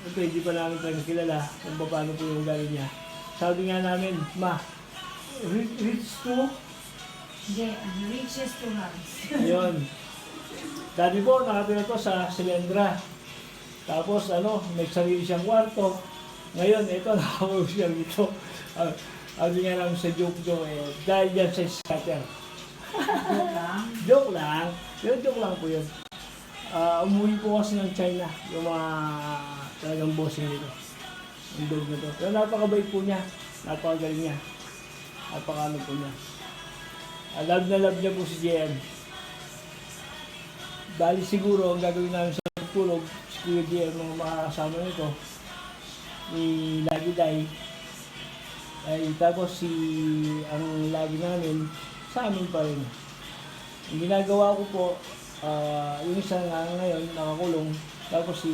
ito hindi pa namin talaga kilala kung paano po yung ugali niya. Sabi nga namin, ma, rich to? The richest to hands. Yun. Dati po, nakatira to sa Silendra. Tapos, may sarili siyang kwarto. Ngayon, ito, nakakaw siya dito. Sabi nga namin sa joke-joke, dahil dyan sa scatter. Joke lang. Joke lang po yun. Umuwi po kasi ng China, yung mga talagang bossing nito. Yung dog na to. Pero napakabait po niya. Napakagaling niya. Napakano po niya. Love na love niya po si JM. Bali siguro, ang gagawin namin sa tulog, si Kuya JM, mga makakasama nito, ni Lagi Day. Tapos ang lagi namin, sa amin pa rin. Ang ginagawa ko po, yung isa nga ngayon, nakakulong. Tapos